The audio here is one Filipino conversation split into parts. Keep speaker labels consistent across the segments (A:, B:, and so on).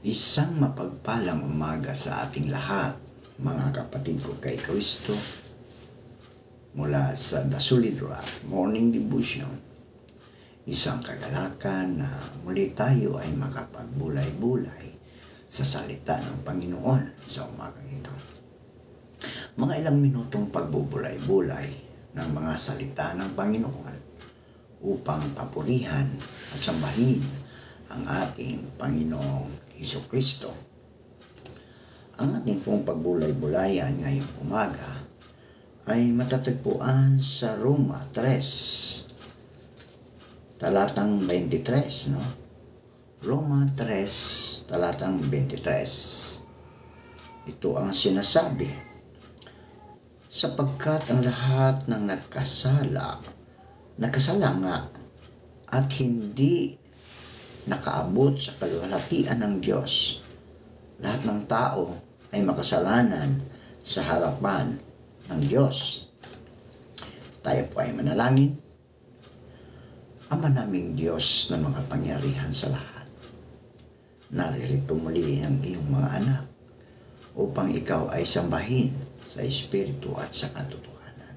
A: Isang mapagpalang umaga sa ating lahat, mga kapatid ko kay Kristo, mula sa The Solid Rock Morning Devotion. Isang kagalakan na muli tayo ay makapagbulay-bulay sa salita ng Panginoon sa umagang ito. Mga ilang minutong pagbubulay-bulay ng mga salita ng Panginoon upang papurihan at sambahin ang ating Panginoong Hesukristo. Ang ating pong pagbulay-bulayan ngayong umaga ay matatagpuan sa Roma 3, talatang 23, no? Roma 3, talatang 23. Ito ang sinasabi, sapagkat ang lahat ng nagkasala nga at hindi nakaabot sa kaluwalhatian ng Diyos. Lahat ng tao ay makasalanan sa harapan ng Diyos. Tayo po ay manalangin. Ama naming Diyos na mga pangyarihan sa lahat, naririto muli ang iyong mga anak upang ikaw ay sambahin sa Espiritu at sa katotohanan.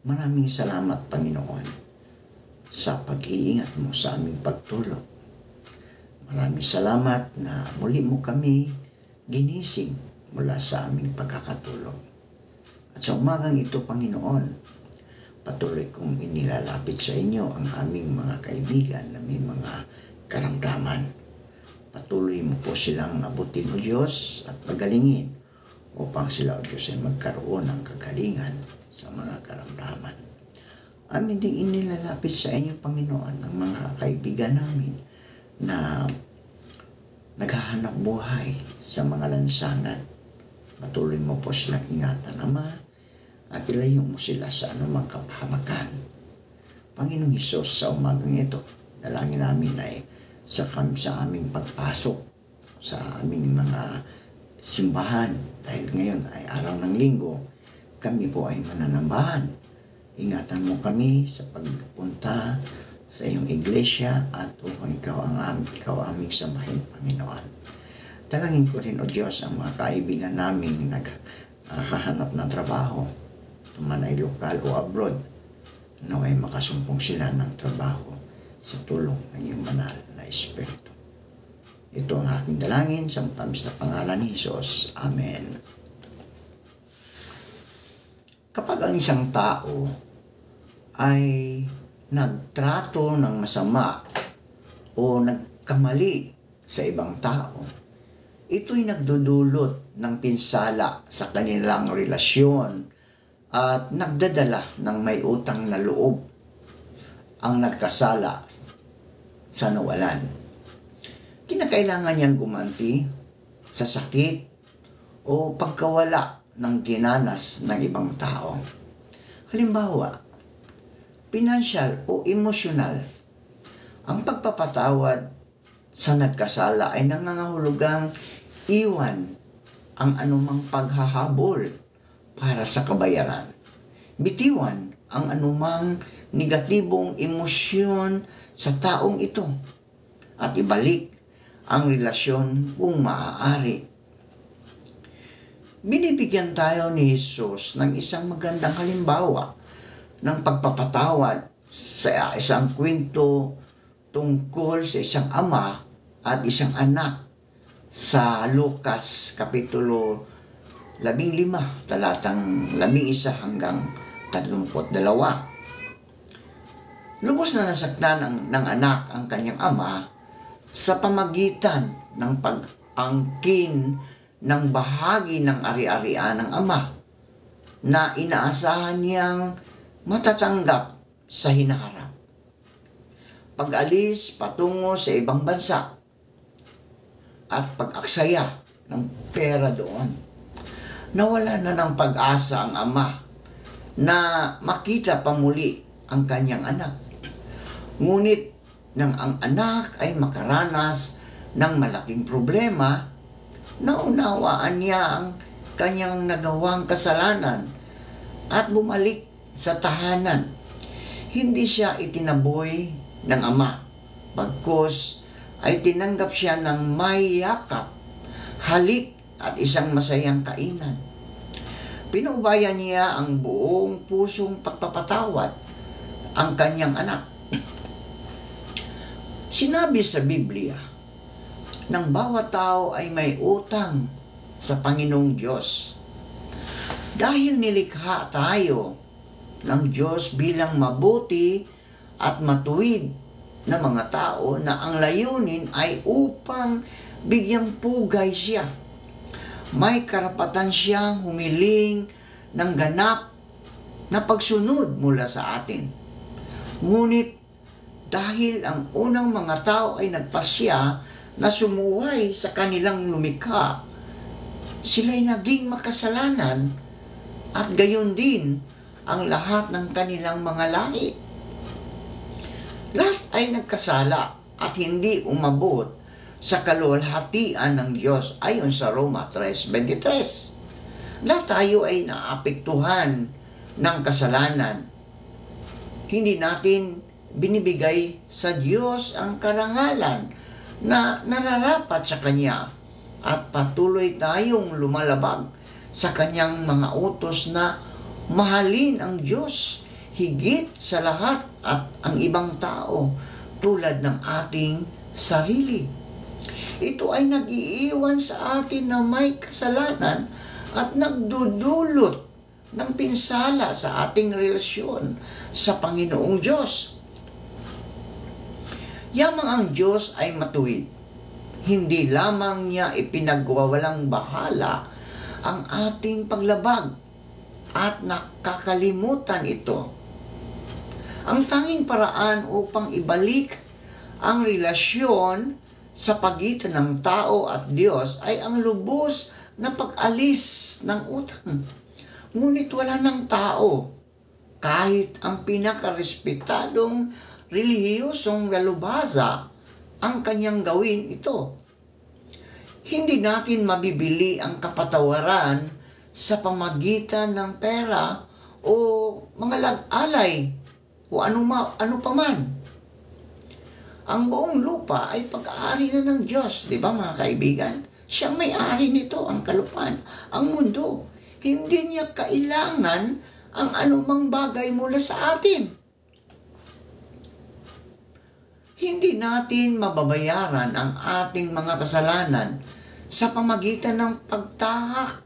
A: Maraming salamat, Panginoon, sa pag-iingat mo sa aming pagtulog. Maraming salamat na muli mo kami ginising mula sa aming pagkakatulog. At sa umagang ito, Panginoon, patuloy kong inilalapit sa inyo ang aming mga kaibigan na may mga karamdaman. Patuloy mo po silang abutin, O Diyos, at pagalingin upang sila, O Diyos, ay magkaroon ng kagalingan sa mga karamdaman. Amin din inilalapit sa inyo, Panginoon, ang mga kaibigan namin na naghahanap buhay sa mga lansangan. Patuloy mo po silang ingatan, Ama, at ilayo mo sila sa anumang kapahamakan. Panginoong Hesus, sa umagang ito, dalangin namin ay sa aming pagpasok sa aming mga simbahan, dahil ngayon ay araw ng linggo, kami po ay mananambahan. Ingatan mo kami sa pagpunta sa iyong iglesia at upang ikaw aming sambahin, Panginoon. Dalangin ko rin, O Diyos, ang mga kaibigan naming naghahanap ng trabaho, man ay lokal o abroad, naway makasumpong sila ng trabaho sa tulong ng iyong banal na Espiritu. Ito ang aking dalangin sa matamis na pangalan ni Jesus. Amen. Kapag ang isang tao ay nagtrato ng masama o nagkamali sa ibang tao, ito'y nagdudulot ng pinsala sa kanilang relasyon at nagdadala ng may utang na loob ang nagkasala sa nawalan. Kinakailangan niyang gumanti sa sakit o pagkawala ng dinanas ng ibang tao. Halimbawa, pinansyal o emosyonal. Ang pagpapatawad sa nagkasala ay nangangahulugang iwan ang anumang paghahabol para sa kabayaran. Bitiwan ang anumang negatibong emosyon sa taong ito at ibalik ang relasyon kung maaari. Binibigyan tayo ni Jesus ng isang magandang halimbawa ng pagpapatawad sa isang kwento tungkol sa isang ama at isang anak sa Lucas Kapitulo 15, talatang 11 hanggang 32. Lubos na nasaktan ng anak ang kanyang ama sa pamagitan ng pag-angkin ng bahagi ng ari-arian ng ama na inaasahan niyang matatanggap sa hinaharap. Pag-alis patungo sa ibang bansa at pag-aksaya ng pera doon, nawala na ng pag-asa ang ama na makita pa muli ang kanyang anak. Ngunit nang ang anak ay makaranas ng malaking problema, naunawaan niya ang kanyang nagawang kasalanan at bumalik sa tahanan. Hindi siya itinaboy ng ama, bagkus ay tinanggap siya ng may yakap, halik at isang masayang kainan. Pinubayan niya ang buong pusong pagpapatawad ang kanyang anak. Sinabi sa Biblia, ng bawat tao ay may utang sa Panginoong Diyos. Dahil nilikha tayo ng Diyos bilang mabuti at matuwid na mga tao na ang layunin ay upang bigyang pugay siya. May karapatan siyang humiling ng ganap na pagsunod mula sa atin. Ngunit dahil ang unang mga tao ay nagpasya na sumuway sa kanilang lumikha, sila'y naging makasalanan at gayon din ang lahat ng kanilang mga lahi. Lahat ay nagkasala at hindi umabot sa kaluwalhatian ng Diyos ayon sa Roma 3:23. Lahat tayo ay naapektuhan ng kasalanan. Hindi natin binibigay sa Diyos ang karangalan na nararapat sa Kanya at patuloy tayong lumalabag sa Kanyang mga utos na mahalin ang Diyos higit sa lahat at ang ibang tao tulad ng ating sarili. Ito ay nag-iiwan sa atin na may kasalanan at nagdudulot ng pinsala sa ating relasyon sa Panginoong Diyos. Yamang ang Diyos ay matuwid. Hindi lamang niya ipinagwawalang bahala ang ating paglabag at nakakalimutan ito. Ang tanging paraan upang ibalik ang relasyon sa pagitan ng tao at Diyos ay ang lubos na pag-alis ng utang. Ngunit wala ng tao, kahit ang pinakarespetadong relihiyosong lalubhasa, ang kanyang gawin ito. Hindi natin mabibili ang kapatawaran sa pamagitan ng pera o mga lag-alay o ano pa man. Ang buong lupa ay pag-aari na ng Diyos, di ba mga kaibigan? Siyang may-ari nito, ang kalupaan, ang mundo. Hindi niya kailangan ang anumang bagay mula sa atin. Hindi natin mababayaran ang ating mga kasalanan sa pamagitan ng pagtahak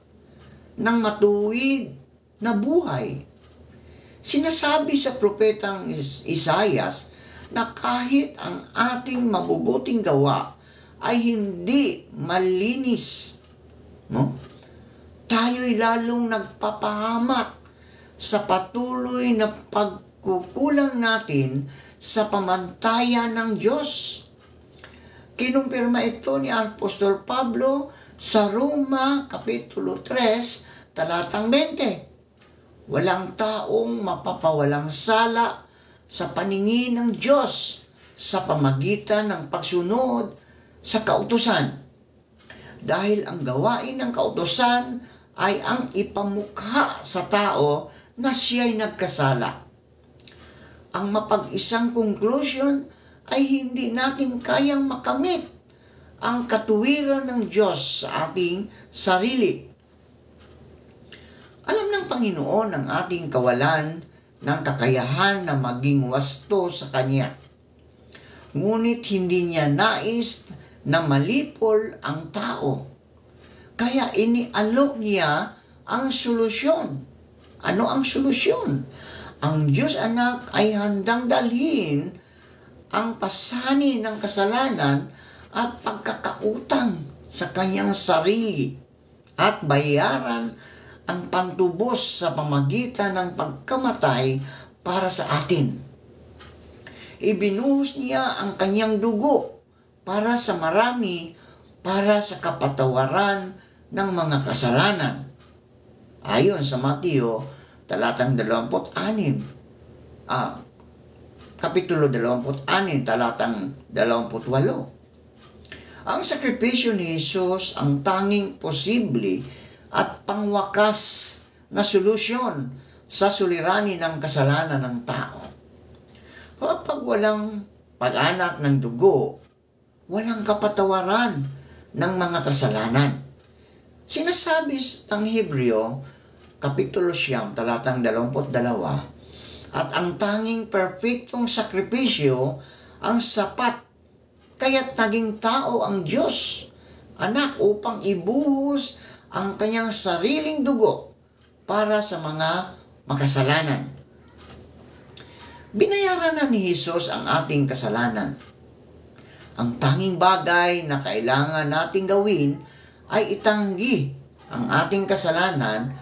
A: ng matuwid na buhay. Sinasabi sa propetang Isaias na kahit ang ating mabubuting gawa ay hindi malinis, no? Tayo'y lalong nagpapahamak sa patuloy na pagkukulang natin sa pamantayan ng Diyos. Kinumpirma ito ni Apostol Pablo sa Roma Kapitulo 3, talatang 20. Walang taong mapapawalang sala sa paningin ng Diyos sa pamagitan ng pagsunod sa kautusan. Dahil ang gawain ng kautusan ay ang ipamukha sa tao na siya'y nagkasala. Ang mapag-isang conclusion ay hindi natin kayang makamit ang katuwiran ng Diyos sa ating sarili. Alam ng Panginoon ang ating kawalan ng kakayahan na maging wasto sa Kanya. Ngunit hindi niya nais na malipol ang tao. Kaya inialok niya ang solusyon. Ano ang solusyon? Ang Diyos anak ay handang dalhin ang pasani ng kasalanan at pagkakautang sa kanyang sarili at bayaran ang pantubos sa pamagitan ng pagkamatay para sa atin. Ibinuhos niya ang kanyang dugo para sa marami, para sa kapatawaran ng mga kasalanan. Ayon sa Mateo, talatang 26, Kapitulo 26, talatang 28. Ang sakripisyo ni Jesus ang tanging posible at pangwakas na solusyon sa suliranin ng kasalanan ng tao. Kapag walang pag-anak ng dugo walang kapatawaran ng mga kasalanan. Sinasabi ng Hebreo, Kapitulo 9, talatang 22, at ang tanging perfectong sakripisyo ang sapat, kaya't naging tao ang Diyos, anak, upang ibuhos ang kanyang sariling dugo para sa mga makasalanan. Binayaran na ni Jesus ang ating kasalanan. Ang tanging bagay na kailangan nating gawin ay itanggi ang ating kasalanan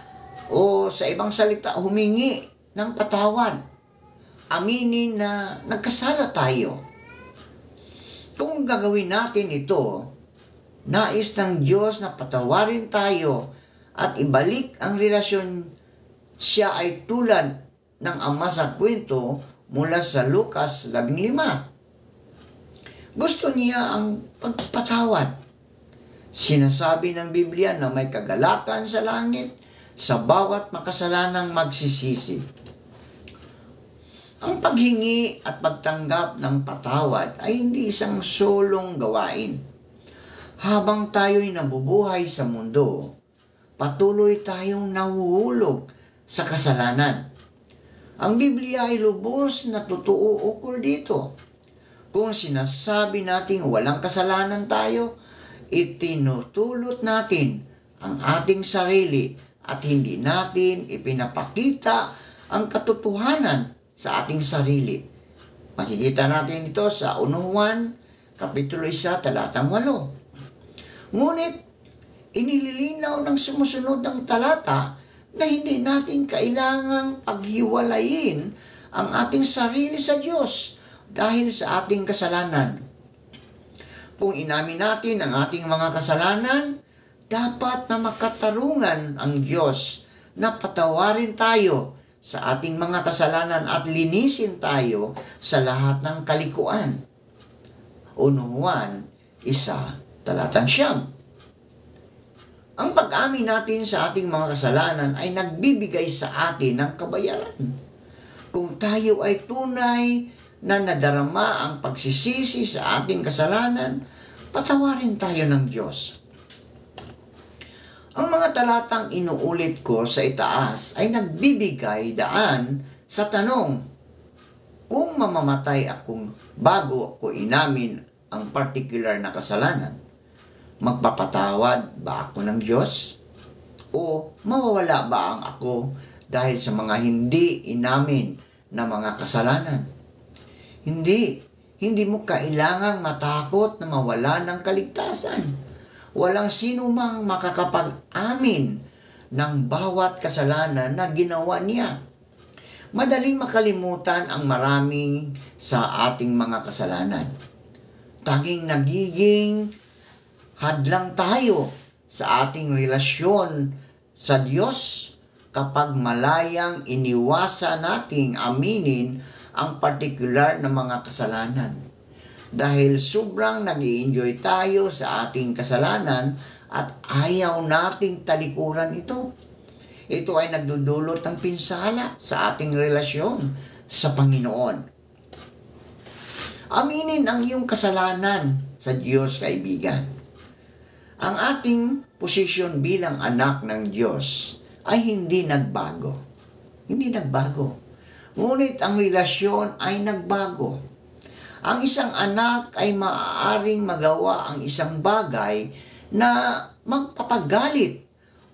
A: o sa ibang salita, humingi ng patawad. Aminin na nagkasala tayo. Kung gagawin natin ito, nais ng Diyos na patawarin tayo at ibalik ang relasyon. Siya ay tulad ng ama sa kwento mula sa Lucas 15. Gusto niya ang pagpatawad. Sinasabi ng Biblia na may kagalakan sa langit sa bawat makasalanang magsisisi. Ang paghingi at pagtanggap ng patawad ay hindi isang solong gawain. Habang tayo'y nabubuhay sa mundo, patuloy tayong nahuhulog sa kasalanan. Ang Biblia ay lubos na totoo ukol dito. Kung sinasabi nating walang kasalanan tayo, itinutulot natin ang ating sarili at hindi natin ipinapakita ang katotohanan sa ating sarili. Makikita natin ito sa 1 Juan, Kapitulo 1, talatang 8. Ngunit, inililinaw ng sumusunod ng talata na hindi natin kailangang paghiwalayin ang ating sarili sa Diyos dahil sa ating kasalanan. Kung inamin natin ang ating mga kasalanan, dapat na makatarungan ang Diyos na patawarin tayo sa ating mga kasalanan at linisin tayo sa lahat ng kalikuan. 1 Juan 1, talatang 9. Ang pag-amin natin sa ating mga kasalanan ay nagbibigay sa atin ng kabayaran. Kung tayo ay tunay na nadarama ang pagsisisi sa ating kasalanan, patawarin tayo ng Diyos. Ang mga talatang inuulit ko sa itaas ay nagbibigay daan sa tanong, kung mamamatay akong bago ko inamin ang particular na kasalanan, magpapatawad ba ako ng Diyos? O mawawala ba ang ako dahil sa mga hindi inamin na mga kasalanan? Hindi mo kailangang matakot na mawala ng kaligtasan. Walang sino mang makakapag-amin ng bawat kasalanan na ginawa niya. Madaling makalimutan ang maraming sa ating mga kasalanan. Tanging nagiging hadlang tayo sa ating relasyon sa Diyos kapag malayang iniwasan nating aminin ang partikular na mga kasalanan. Dahil sobrang nag-i-enjoy tayo sa ating kasalanan at ayaw nating talikuran ito. Ito ay nagdudulot ng pinsala sa ating relasyon sa Panginoon. Aminin ang iyong kasalanan sa Diyos, kaibigan. Ang ating posisyon bilang anak ng Diyos ay hindi nagbago. Hindi nagbago. Ngunit ang relasyon ay nagbago. Ang isang anak ay maaaring magawa ang isang bagay na magpapagalit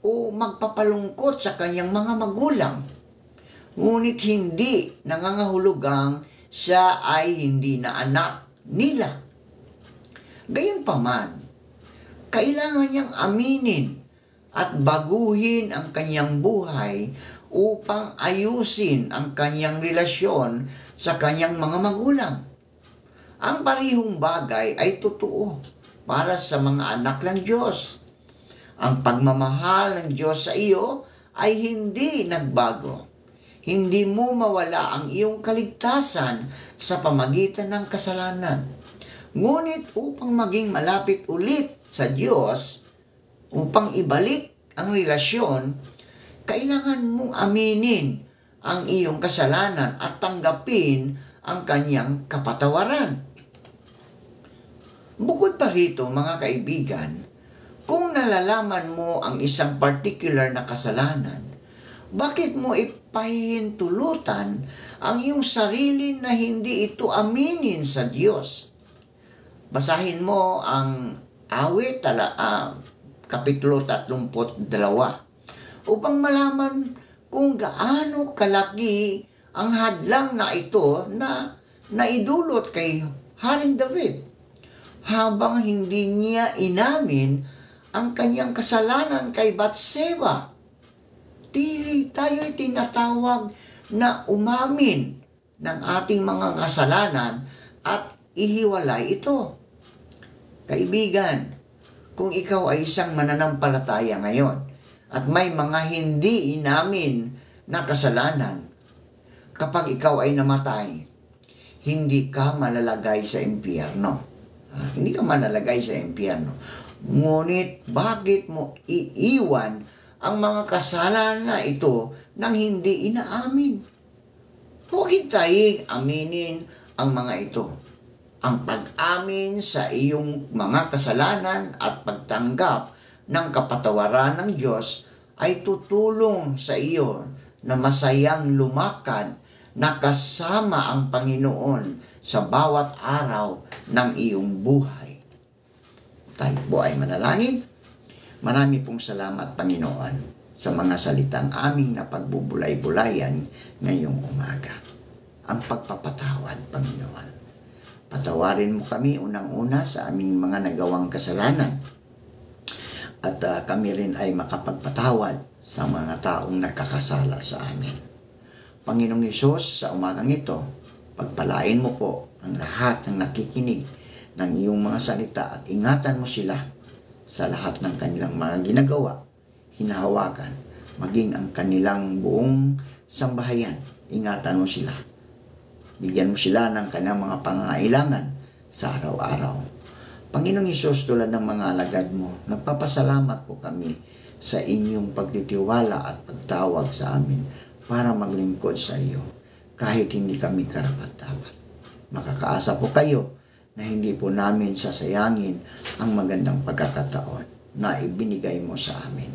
A: o magpapalungkot sa kanyang mga magulang. Ngunit hindi nangangahulugang siya ay hindi na anak nila. Gayunpaman, kailangan niyang aminin at baguhin ang kanyang buhay upang ayusin ang kanyang relasyon sa kanyang mga magulang. Ang parihong bagay ay totoo para sa mga anak ng Diyos. Ang pagmamahal ng Diyos sa iyo ay hindi nagbago. Hindi mo mawala ang iyong kaligtasan sa pamagitan ng kasalanan. Ngunit upang maging malapit ulit sa Diyos, upang ibalik ang relasyon, kailangan mong aminin ang iyong kasalanan at tanggapin ang kanyang kapatawaran. Bukod pa rito, mga kaibigan, kung nalalaman mo ang isang particular na kasalanan, bakit mo ipahihintulutan ang iyong sarili na hindi ito aminin sa Diyos? Basahin mo ang Awit, Kapitulo 32, upang malaman kung gaano kalaki ang hadlang na ito na naidulot kay Haring David habang hindi niya inamin ang kanyang kasalanan kay Batseba. Tayo'y tinatawag na umamin ng ating mga kasalanan at ihiwalay ito. Kaibigan, kung ikaw ay isang mananampalataya ngayon at may mga hindi inamin na kasalanan, kapag ikaw ay namatay, hindi ka malalagay sa impyerno. Hindi ka malalagay sa impyerno. Ngunit bakit mo iiwan ang mga kasalanan na ito nang hindi inaamin? Huwag tayong aminin ang mga ito. Ang pag-amin sa iyong mga kasalanan at pagtanggap ng kapatawaran ng Diyos ay tutulong sa iyo na masayang lumakad na kasama ang Panginoon sa bawat araw ng iyong buhay. Tayo po ay manalangin. Marami pong salamat, Panginoon, sa mga salitang aming napagbubulay-bulayan ngayong umaga. Ang pagpapatawad, Panginoon. Patawarin mo kami unang-una sa aming mga nagawang kasalanan. At kami rin ay makapagpatawad sa mga taong nakakasala sa amin. Panginoong Hesus, sa umagang ito, pagpalain mo po ang lahat ng nakikinig ng iyong mga salita at ingatan mo sila sa lahat ng kanilang mga ginagawa, hinahawakan, maging ang kanilang buong sambahayan. Ingatan mo sila. Bigyan mo sila ng kanilang mga pangangailangan sa araw-araw. Panginoong Hesus, tulad ng mga alagad mo, nagpapasalamat po kami sa inyong pagtitiwala at pagtawag sa amin para maglingkod sa iyo kahit hindi kami karapat-dapat. Makakaasa po kayo na hindi po namin sasayangin ang magandang pagkakataon na ibinigay mo sa amin.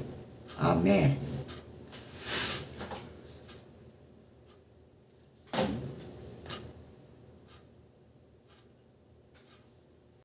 A: Amen.